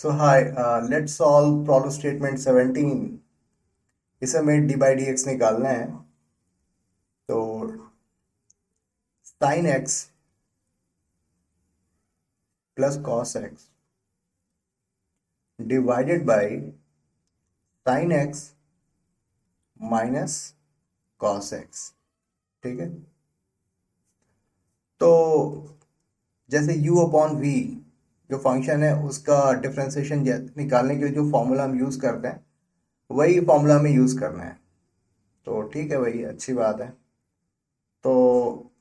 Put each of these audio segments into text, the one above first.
So hi, let's solve problem statement 17. इसे हमें D by d x निकालना है। तो sign x plus cos x divided by sine x minus cos x. ठीक है। तो जैसे u अपॉन v जो फंक्शन है उसका डिफरेंशिएशन निकालने के लिए जो फॉर्मूला हम यूज़ करते हैं वही फॉर्मूला हमें यूज़ करना है। तो ठीक है भाई, अच्छी बात है। तो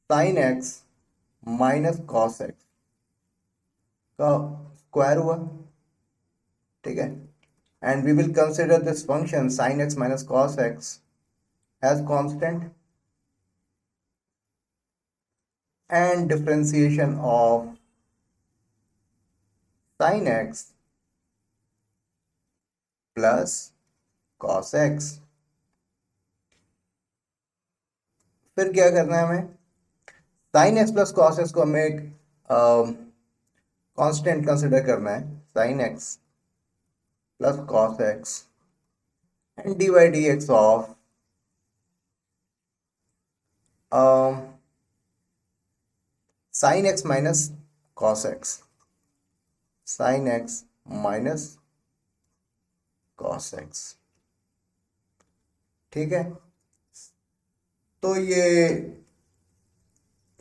sign x minus cos x का स्क्वायर हुआ। ठीक है। And we will consider this function sine x minus cos x as constant and differentiation of sine x plus cos x. फिर क्या करना है हमें? Sine x plus cos x को हमें एक कांस्टेंट कंसिडर करना है। Sine x plus cos x and d by d x of sine x minus cos x. Sine x minus cos x. ठीक है। तो ये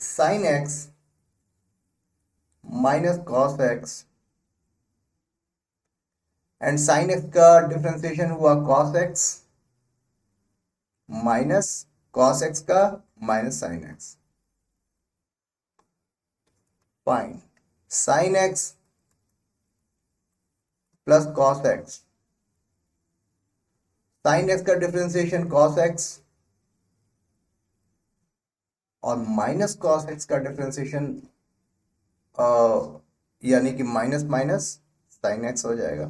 sine x minus cos x and sine x का differentiation हुआ cos x minus cos x का minus sine x. Fine. Sine x plus cos x. Sine x का differentiation cos x और minus cos x का differentiation यानी कि minus minus sine x हो जाएगा।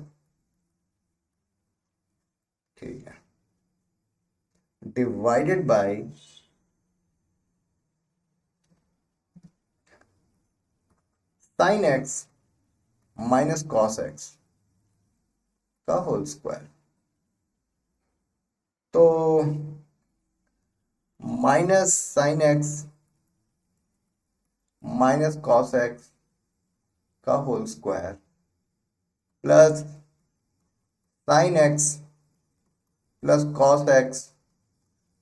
ठीक है। Divided by sine x minus cos x का होल स्क्वायर। तो minus sine x minus cos x का whole square plus sine x plus cos x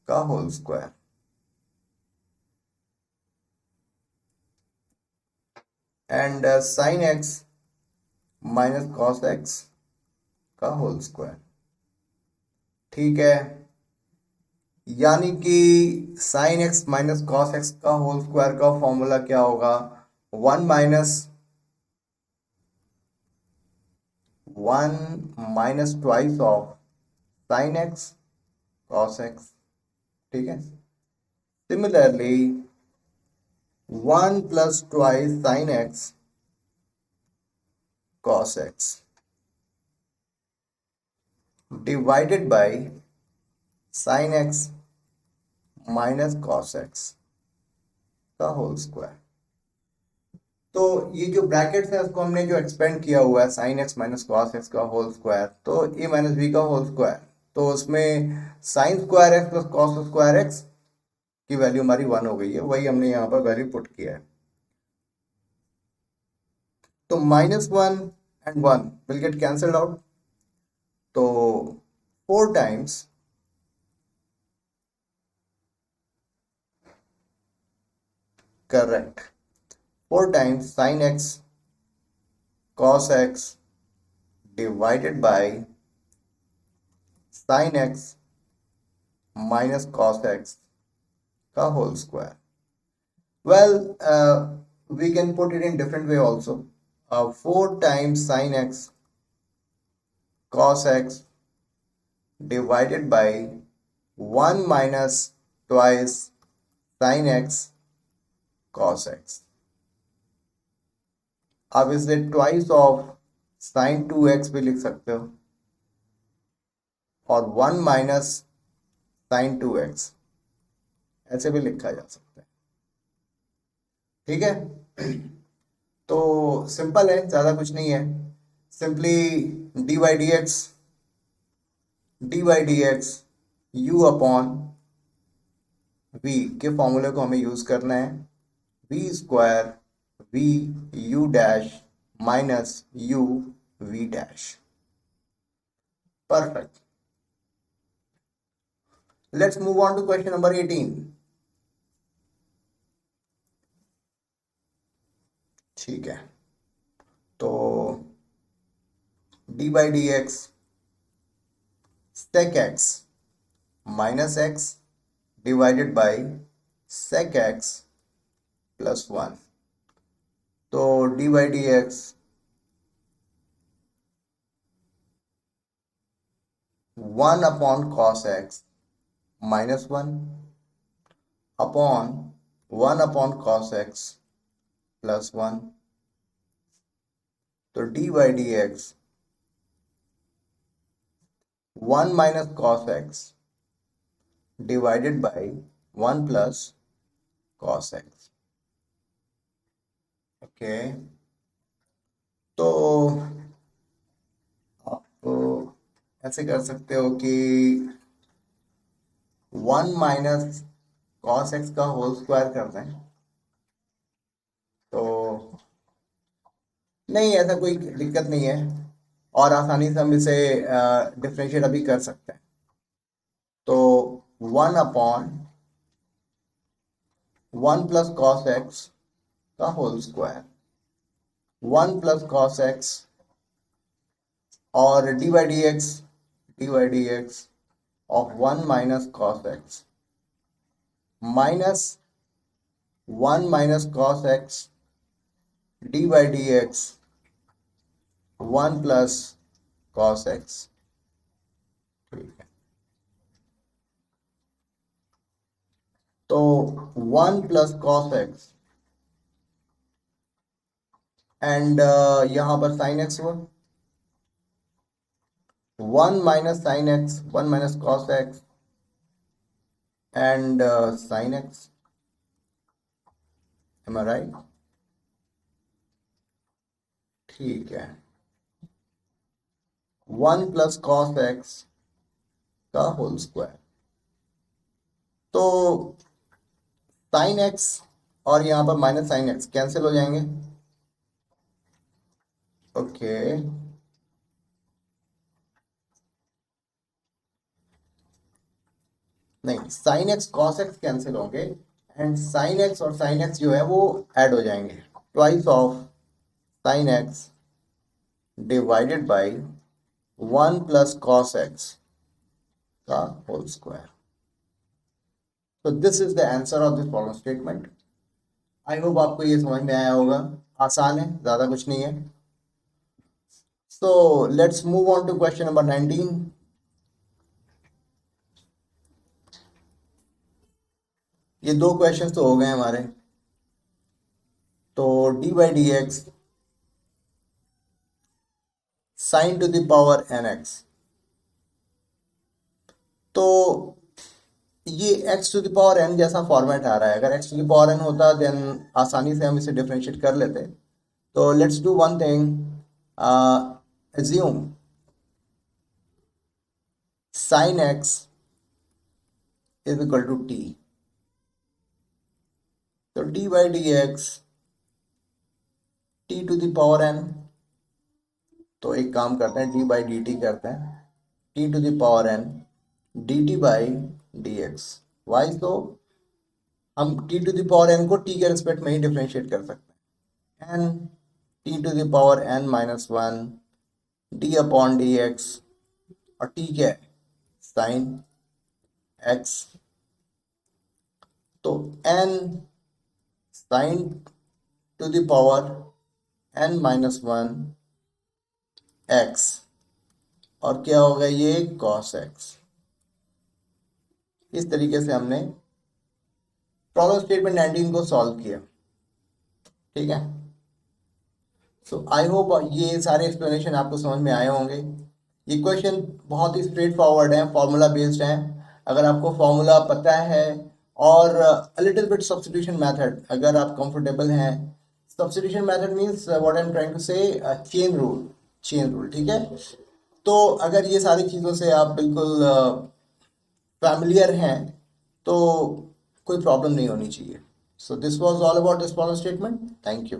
का whole square and sine x minus cos x का whole square. ठीक है। यानी कि sine x minus cos x का whole square का formula क्या होगा? One minus twice of sine x cos x. ठीक है। Similarly one plus twice sign x cos x divided by sine x minus cos x का whole square. तो ये जो ब्रैकेट्स है उसको हमने जो एक्सपेंड किया हुआ है sine x minus cos x का होल स्क्वायर, तो ए माइनस बी का होल स्क्वायर। तो उसमें sine square x plus cos square x की वैल्यू हमारी 1 हो गई है, वही हमने यहाँ पर वैल्यू पुट किया है। तो -1 and 1 will get cancelled out. तो 4 times correct 4 times sine x cos x divided by sin x minus cos x का whole square. Well, we can put it in different way also. 4 times sin x cos x divided by 1 minus twice sin x cos x. आप इसे twice of sign 2x भी लिख सकते हो और 1 minus sign 2x ऐसे भी लिखा जा सकता है। ठीक है। तो सिंपल है, ज़्यादा कुछ नहीं है। Simply dy dx u upon v के फॉर्मूले को हमें यूज करना है, v square v u dash minus u v dash. Perfect. Let's move on to question number 18। ठीक है, तो d by d x sec x minus x divided by sec x plus 1। तो d by d x 1 upon cos x minus 1 upon 1 upon cos x plus 1। तो d by d x 1 minus cos x divided by 1 plus cos x. Okay, तो आप ऐसे कर सकते हो कि 1 minus cos x का होल स्क्वायर कर दें, तो नहीं, ऐसा कोई दिक्कत नहीं है और आसानी से हम इसे डिफरेंशिएट अभी कर सकते हैं। तो 1 अपॉन 1 प्लस कॉस एक्स का whole square, 1 plus cos x और d by d x of 1 minus cos x minus 1 minus cos x d by d x 1 plus cos x. ठीक है, तो 1 प्लस कॉस एक्स एंड यहां पर sign x हुआ, 1 minus sine x, 1 minus cos x and sine x. Am I right? ठीक है, 1 plus cos x का whole square. तो साइन एक्स और यहां पर माइनस साइन एक्स कैंसिल हो जाएंगे। ओके, नहीं, sign x cos x cancel होंगे एंड साइन एक्स और साइन एक्स जो है वो ऐड हो जाएंगे। Twice of sine x divided by 1 plus cos x का होल स्क्वायर। तो this is the answer of this problem statement. I hope आपको ये समझ में आया होगा, आसान है, ज्यादा कुछ नहीं है। So let's move on to question number 19। ये दो क्वेश्चन तो हो गए हमारे। तो d by d x sine to the power n x, तो ये x to the power n जैसा फॉर्मेट आ रहा है। अगर x to the power n होता देन आसानी से हम इसे डिफरेंशिएट कर लेते। तो let's do one thing, assume sin x is equal to t। तो d by dx t to the power n, तो एक काम करते हैं d by dt करते हैं, t to the power n dt by dx। Why? तो हम t to the power n को t के रिस्पेक्ट में ही डिफरेंशिएट कर सकते हैं। n t to the power n minus 1 d upon d x, और t क्या है? Sine x। तो n sine to the power n minus 1 x, और क्या होगा ये? cos x। इस तरीके से हमने प्रॉब्लम स्टेटमेंट 19 को सॉल्व किया। ठीक है, सो आई होप ये सारे एक्सप्लेनेशन आपको समझ में आए होंगे। ये क्वेश्चन बहुत ही स्ट्रेट फॉरवर्ड है, फॉर्मूला बेस्ड है। अगर आपको फॉर्मूला पता है और लिटिल बिट सब्स्टिट्यूशन मेथड अगर आप कंफर्टेबल हैं, substitution method means what I am trying to say chain rule. Chain rule, ठीक है। तो अगर ये सारी चीज़ों से आप बिल्कुल फैमिलियर हैं तो कोई प्रॉब्लम नहीं होनी चाहिए। So this was all about this problem statement. Thank you.